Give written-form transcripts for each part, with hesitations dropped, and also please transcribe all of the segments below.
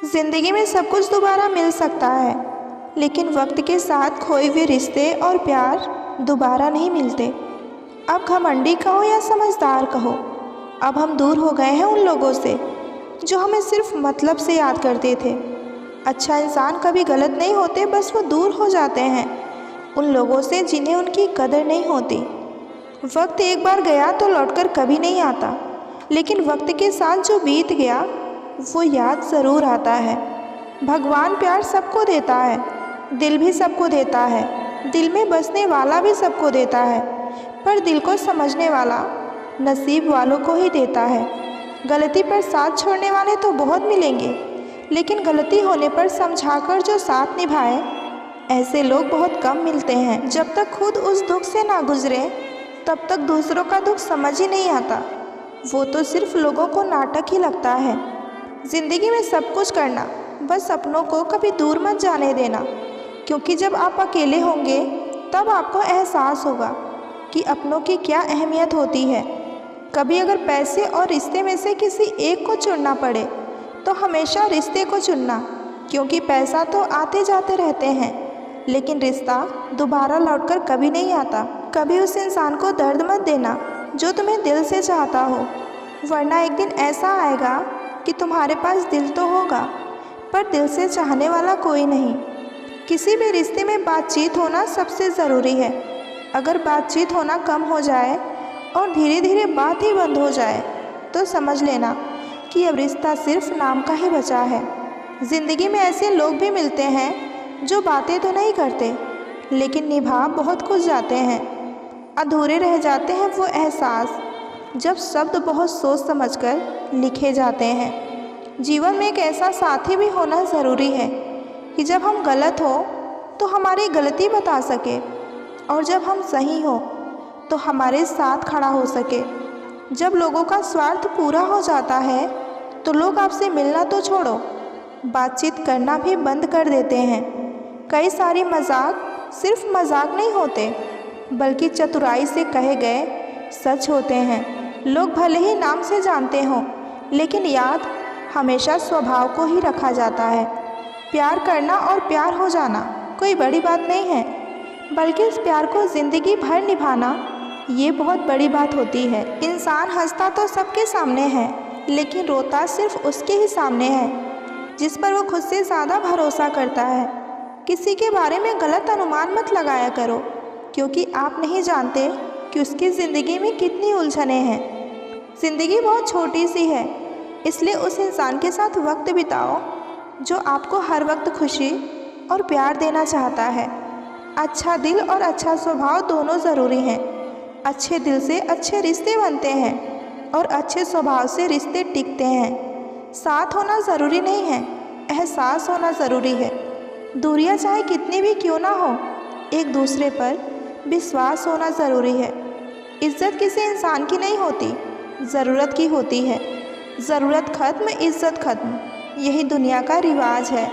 ज़िंदगी में सब कुछ दोबारा मिल सकता है, लेकिन वक्त के साथ खोए हुए रिश्ते और प्यार दोबारा नहीं मिलते। अब घमंडी कहो या समझदार कहो, अब हम दूर हो गए हैं उन लोगों से जो हमें सिर्फ मतलब से याद करते थे। अच्छा इंसान कभी गलत नहीं होते, बस वो दूर हो जाते हैं उन लोगों से जिन्हें उनकी कदर नहीं होती। वक्त एक बार गया तो लौटकर कभी नहीं आता, लेकिन वक्त के साथ जो बीत गया वो याद ज़रूर आता है। भगवान प्यार सबको देता है, दिल भी सबको देता है, दिल में बसने वाला भी सबको देता है, पर दिल को समझने वाला नसीब वालों को ही देता है। गलती पर साथ छोड़ने वाले तो बहुत मिलेंगे, लेकिन गलती होने पर समझाकर जो साथ निभाए ऐसे लोग बहुत कम मिलते हैं। जब तक खुद उस दुख से ना गुजरे तब तक दूसरों का दुख समझ ही नहीं आता। वो तो सिर्फ लोगों को नाटक ही लगता है। ज़िंदगी में सब कुछ करना, बस अपनों को कभी दूर मत जाने देना, क्योंकि जब आप अकेले होंगे तब आपको एहसास होगा कि अपनों की क्या अहमियत होती है। कभी अगर पैसे और रिश्ते में से किसी एक को चुनना पड़े तो हमेशा रिश्ते को चुनना, क्योंकि पैसा तो आते जाते रहते हैं, लेकिन रिश्ता दोबारा लौटकर कभी नहीं आता। कभी उस इंसान को दर्द मत देना जो तुम्हें दिल से चाहता हो, वरना एक दिन ऐसा आएगा कि तुम्हारे पास दिल तो होगा पर दिल से चाहने वाला कोई नहीं। किसी भी रिश्ते में बातचीत होना सबसे ज़रूरी है। अगर बातचीत होना कम हो जाए और धीरे धीरे बात ही बंद हो जाए तो समझ लेना कि अब रिश्ता सिर्फ नाम का ही बचा है। ज़िंदगी में ऐसे लोग भी मिलते हैं जो बातें तो नहीं करते, लेकिन निभा बहुत कुछ जाते हैं। अधूरे रह जाते हैं वो एहसास जब शब्द बहुत सोच समझकर लिखे जाते हैं। जीवन में एक ऐसा साथी भी होना ज़रूरी है कि जब हम गलत हो तो हमारी गलती बता सके, और जब हम सही हो तो हमारे साथ खड़ा हो सके। जब लोगों का स्वार्थ पूरा हो जाता है तो लोग आपसे मिलना तो छोड़ो, बातचीत करना भी बंद कर देते हैं। कई सारी मजाक सिर्फ मजाक नहीं होते, बल्कि चतुराई से कहे गए सच होते हैं। लोग भले ही नाम से जानते हों, लेकिन याद हमेशा स्वभाव को ही रखा जाता है। प्यार करना और प्यार हो जाना कोई बड़ी बात नहीं है, बल्कि इस प्यार को ज़िंदगी भर निभाना ये बहुत बड़ी बात होती है। इंसान हंसता तो सबके सामने है, लेकिन रोता सिर्फ उसके ही सामने है जिस पर वो खुद से ज़्यादा भरोसा करता है। किसी के बारे में गलत अनुमान मत लगाया करो, क्योंकि आप नहीं जानते कि उसकी ज़िंदगी में कितनी उलझनें हैं। ज़िंदगी बहुत छोटी सी है, इसलिए उस इंसान के साथ वक्त बिताओ जो आपको हर वक्त खुशी और प्यार देना चाहता है। अच्छा दिल और अच्छा स्वभाव दोनों ज़रूरी हैं। अच्छे दिल से अच्छे रिश्ते बनते हैं और अच्छे स्वभाव से रिश्ते टिकते हैं। साथ होना ज़रूरी नहीं है, एहसास होना ज़रूरी है। दूरियां चाहे कितनी भी क्यों ना हो, एक दूसरे पर विश्वास होना ज़रूरी है। इज़्ज़त किसी इंसान की नहीं होती, ज़रूरत की होती है। ज़रूरत खत्म, इज़्ज़त खत्म, यही दुनिया का रिवाज है।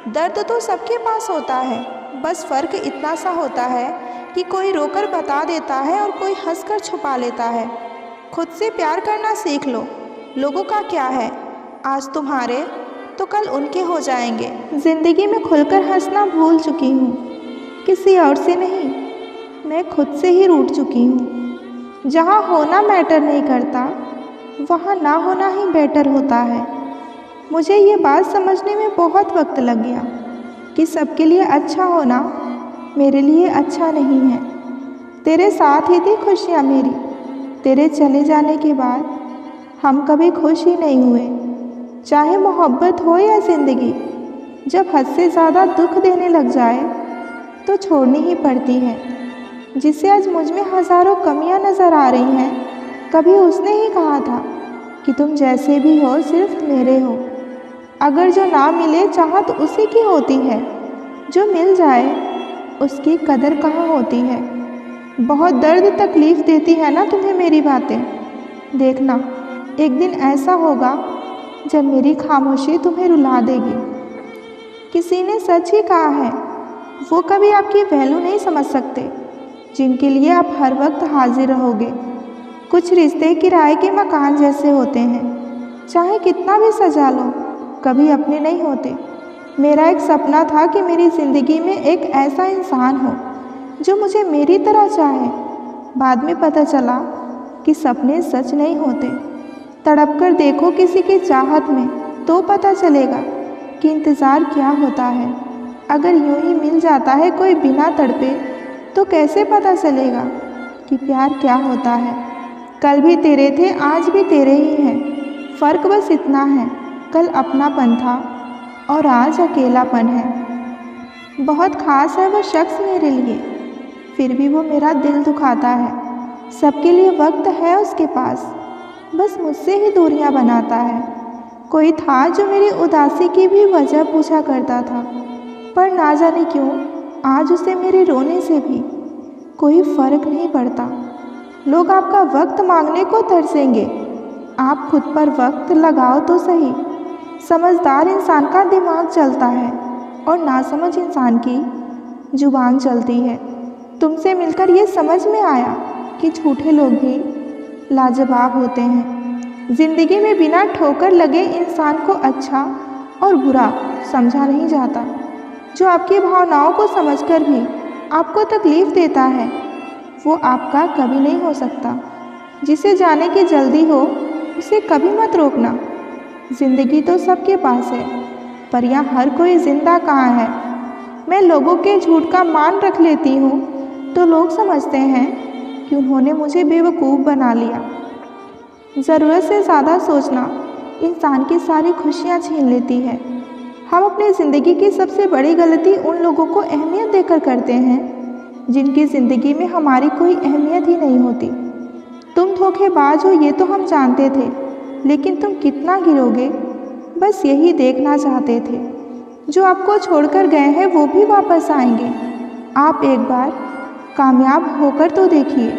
दर्द तो सबके पास होता है, बस फ़र्क इतना सा होता है कि कोई रोकर बता देता है और कोई हंसकर छुपा लेता है। खुद से प्यार करना सीख लो। लोगों का क्या है, आज तुम्हारे तो कल उनके हो जाएंगे। ज़िंदगी में खुलकर हंसना भूल चुकी हूँ, किसी और से नहीं, मैं खुद से ही रूठ चुकी हूँ। जहाँ होना मैटर नहीं करता, वहाँ ना होना ही बेटर होता है। मुझे ये बात समझने में बहुत वक्त लग गया कि सबके लिए अच्छा होना मेरे लिए अच्छा नहीं है। तेरे साथ ही थी खुशियाँ मेरी, तेरे चले जाने के बाद हम कभी खुश ही नहीं हुए। चाहे मोहब्बत हो या ज़िंदगी, जब हद से ज़्यादा दुख देने लग जाए तो छोड़नी ही पड़ती है। जिसे आज मुझ में हज़ारों कमियां नज़र आ रही हैं, कभी उसने ही कहा था कि तुम जैसे भी हो सिर्फ मेरे हो। अगर जो ना मिले चाहत उसी की होती है, जो मिल जाए उसकी कदर कहाँ होती है। बहुत दर्द तकलीफ़ देती है ना तुम्हें मेरी बातें, देखना एक दिन ऐसा होगा जब मेरी खामोशी तुम्हें रुला देगी। किसी ने सच ही कहा है, वो कभी आपकी वैल्यू नहीं समझ सकते जिनके लिए आप हर वक्त हाजिर रहोगे। कुछ रिश्ते किराए के मकान जैसे होते हैं, चाहे कितना भी सजा लो कभी अपने नहीं होते। मेरा एक सपना था कि मेरी ज़िंदगी में एक ऐसा इंसान हो जो मुझे मेरी तरह चाहे। बाद में पता चला कि सपने सच नहीं होते। तड़प कर देखो किसी की चाहत में तो पता चलेगा कि इंतज़ार क्या होता है। अगर यूं ही मिल जाता है कोई बिना तड़पे तो कैसे पता चलेगा कि प्यार क्या होता है। कल भी तेरे थे, आज भी तेरे ही हैं। फ़र्क बस इतना है, कल अपनापन था और आज अकेलापन है। बहुत ख़ास है वो शख्स मेरे लिए, फिर भी वो मेरा दिल दुखाता है। सबके लिए वक्त है उसके पास, बस मुझसे ही दूरियां बनाता है। कोई था जो मेरी उदासी की भी वजह पूछा करता था, पर ना जाने क्यों आज उसे मेरे रोने से भी कोई फ़र्क नहीं पड़ता। लोग आपका वक्त मांगने को तरसेंगे, आप खुद पर वक्त लगाओ तो सही। समझदार इंसान का दिमाग चलता है और नासमझ इंसान की जुबान चलती है। तुमसे मिलकर ये समझ में आया कि झूठे लोग भी लाजवाब होते हैं। ज़िंदगी में बिना ठोकर लगे इंसान को अच्छा और बुरा समझा नहीं जाता। जो आपकी भावनाओं को समझकर भी आपको तकलीफ़ देता है वो आपका कभी नहीं हो सकता। जिसे जाने की जल्दी हो उसे कभी मत रोकना। ज़िंदगी तो सबके पास है, पर यहाँ हर कोई ज़िंदा कहाँ है। मैं लोगों के झूठ का मान रख लेती हूँ तो लोग समझते हैं कि उन्होंने मुझे बेवकूफ़ बना लिया। ज़रूरत से ज़्यादा सोचना इंसान की सारी खुशियाँ छीन लेती है। हम अपनी ज़िंदगी की सबसे बड़ी गलती उन लोगों को अहमियत देकर करते हैं जिनकी ज़िंदगी में हमारी कोई अहमियत ही नहीं होती। तुम धोखेबाज हो ये तो हम जानते थे, लेकिन तुम कितना गिरोगे बस यही देखना चाहते थे। जो आपको छोड़कर गए हैं वो भी वापस आएंगे। आप एक बार कामयाब होकर तो देखिए।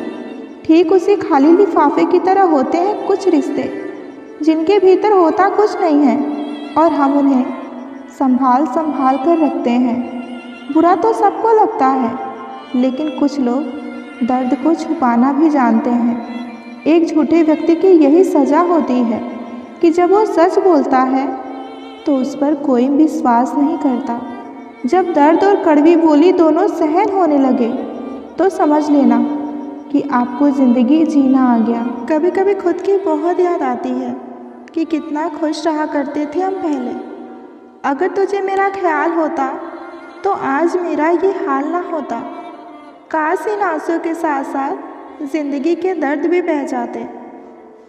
ठीक उसी खाली लिफाफे की तरह होते हैं कुछ रिश्ते जिनके भीतर होता कुछ नहीं है और हम उन्हें संभाल संभाल कर रखते हैं। बुरा तो सबको लगता है, लेकिन कुछ लोग दर्द को छुपाना भी जानते हैं। एक झूठे व्यक्ति की यही सज़ा होती है कि जब वो सच बोलता है तो उस पर कोई विश्वास नहीं करता। जब दर्द और कड़वी बोली दोनों सहन होने लगे तो समझ लेना कि आपको ज़िंदगी जीना आ गया। कभी कभी खुद की बहुत याद आती है कि कितना खुश रहा करते थे हम पहले। अगर तुझे मेरा ख्याल होता तो आज मेरा ये हाल ना होता। काश इन आंसू के साथ साथ ज़िंदगी के दर्द भी बह जाते।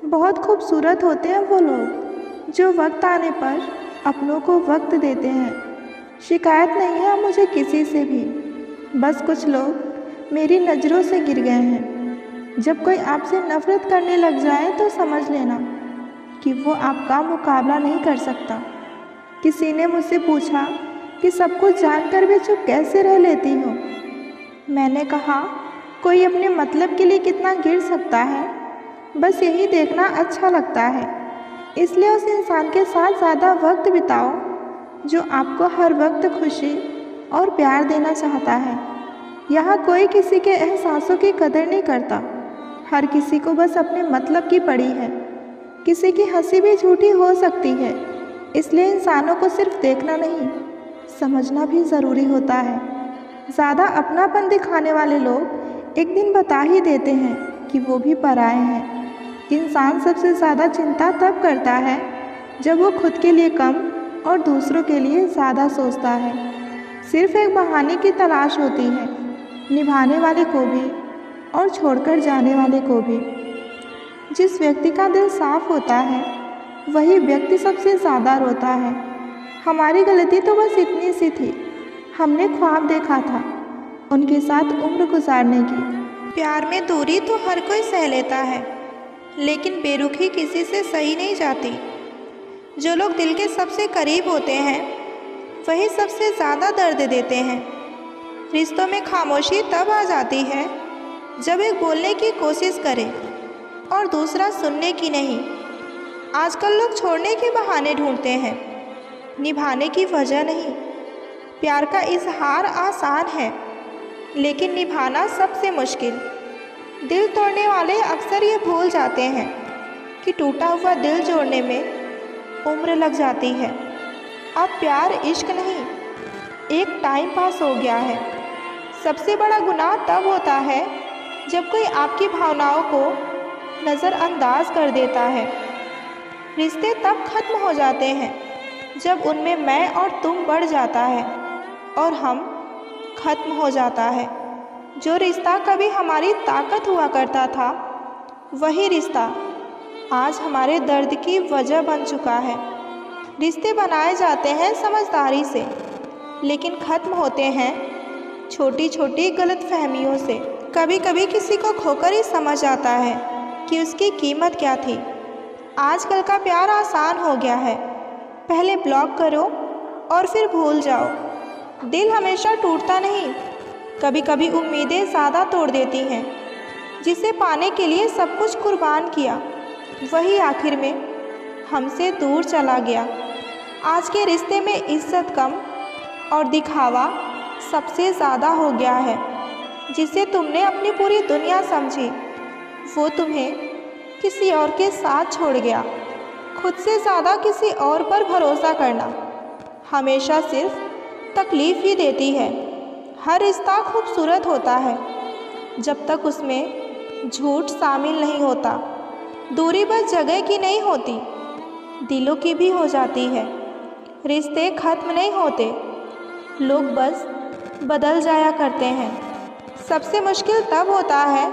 बहुत खूबसूरत होते हैं वो लोग जो वक्त आने पर अपनों को वक्त देते हैं। शिकायत नहीं है मुझे किसी से भी, बस कुछ लोग मेरी नज़रों से गिर गए हैं। जब कोई आपसे नफ़रत करने लग जाए तो समझ लेना कि वो आपका मुकाबला नहीं कर सकता। किसी ने मुझसे पूछा कि सब कुछ जानकर भी चुप कैसे रह लेती हो। मैंने कहा कोई अपने मतलब के लिए कितना गिर सकता है, बस यही देखना अच्छा लगता है। इसलिए उस इंसान के साथ ज़्यादा वक्त बिताओ जो आपको हर वक्त खुशी और प्यार देना चाहता है। यहाँ कोई किसी के एहसासों की कदर नहीं करता, हर किसी को बस अपने मतलब की पड़ी है। किसी की हंसी भी झूठी हो सकती है, इसलिए इंसानों को सिर्फ देखना नहीं समझना भी ज़रूरी होता है। ज़्यादा अपनापन दिखाने वाले लोग एक दिन बता ही देते हैं कि वो भी पराए हैं। इंसान सबसे ज़्यादा चिंता तब करता है जब वो खुद के लिए कम और दूसरों के लिए ज़्यादा सोचता है। सिर्फ एक बहाने की तलाश होती है, निभाने वाले को भी और छोड़कर जाने वाले को भी। जिस व्यक्ति का दिल साफ होता है वही व्यक्ति सबसे ज़्यादा रोता है। हमारी गलती तो बस इतनी सी थी, हमने ख्वाब देखा था उनके साथ उम्र गुजारने की। प्यार में दूरी तो हर कोई सह लेता है, लेकिन बेरुखी किसी से सही नहीं जाती। जो लोग दिल के सबसे करीब होते हैं वही सबसे ज़्यादा दर्द देते हैं। रिश्तों में खामोशी तब आ जाती है जब एक बोलने की कोशिश करे और दूसरा सुनने की नहीं। आजकल लोग छोड़ने के बहाने ढूंढते हैं, निभाने की वजह नहीं। प्यार का इजहार आसान है, लेकिन निभाना सबसे मुश्किल। दिल तोड़ने वाले अक्सर ये भूल जाते हैं कि टूटा हुआ दिल जोड़ने में उम्र लग जाती है। अब प्यार इश्क नहीं, एक टाइम पास हो गया है। सबसे बड़ा गुनाह तब होता है जब कोई आपकी भावनाओं को नज़रअंदाज कर देता है। रिश्ते तब खत्म हो जाते हैं जब उनमें मैं और तुम बढ़ जाता है और हम खत्म हो जाता है। जो रिश्ता कभी हमारी ताकत हुआ करता था, वही रिश्ता आज हमारे दर्द की वजह बन चुका है। रिश्ते बनाए जाते हैं समझदारी से, लेकिन ख़त्म होते हैं छोटी छोटी गलतफहमियों से। कभी कभी किसी को खोकर ही समझ आता है कि उसकी कीमत क्या थी। आजकल का प्यार आसान हो गया है, पहले ब्लॉक करो और फिर भूल जाओ। दिल हमेशा टूटता नहीं, कभी कभी उम्मीदें ज़्यादा तोड़ देती हैं। जिसे पाने के लिए सब कुछ कुर्बान किया, वही आखिर में हमसे दूर चला गया। आज के रिश्ते में इज्जत कम और दिखावा सबसे ज़्यादा हो गया है। जिसे तुमने अपनी पूरी दुनिया समझी, वो तुम्हें किसी और के साथ छोड़ गया। खुद से ज़्यादा किसी और पर भरोसा करना हमेशा सिर्फ तकलीफ़ ही देती है। हर रिश्ता खूबसूरत होता है जब तक उसमें झूठ शामिल नहीं होता। दूरी बस जगह की नहीं होती, दिलों की भी हो जाती है। रिश्ते ख़त्म नहीं होते, लोग बस बदल जाया करते हैं। सबसे मुश्किल तब होता है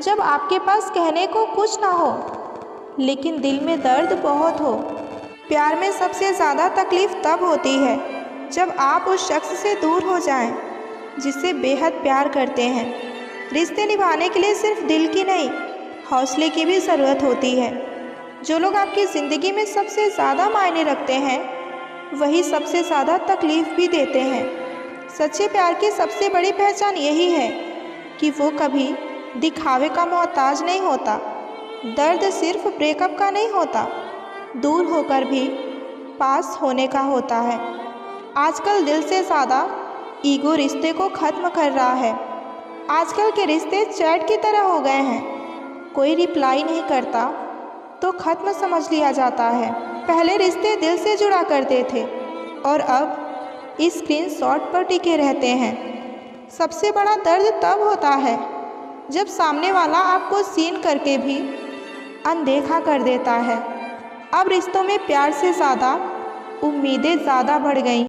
जब आपके पास कहने को कुछ ना हो, लेकिन दिल में दर्द बहुत हो। प्यार में सबसे ज़्यादा तकलीफ़ तब होती है जब आप उस शख्स से दूर हो जाएं, जिससे बेहद प्यार करते हैं। रिश्ते निभाने के लिए सिर्फ दिल की नहीं, हौसले की भी ज़रूरत होती है। जो लोग आपकी ज़िंदगी में सबसे ज़्यादा मायने रखते हैं, वही सबसे ज़्यादा तकलीफ़ भी देते हैं। सच्चे प्यार की सबसे बड़ी पहचान यही है कि वो कभी दिखावे का मोहताज नहीं होता। दर्द सिर्फ ब्रेकअप का नहीं होता, दूर होकर भी पास होने का होता है। आजकल दिल से ज़्यादा ईगो रिश्ते को ख़त्म कर रहा है। आजकल के रिश्ते चैट की तरह हो गए हैं, कोई रिप्लाई नहीं करता तो ख़त्म समझ लिया जाता है। पहले रिश्ते दिल से जुड़ा करते थे और अब स्क्रीनशॉट पर टिके रहते हैं। सबसे बड़ा दर्द तब होता है जब सामने वाला आपको सीन करके भी अनदेखा कर देता है। अब रिश्तों में प्यार से ज़्यादा उम्मीदें ज़्यादा बढ़ गई।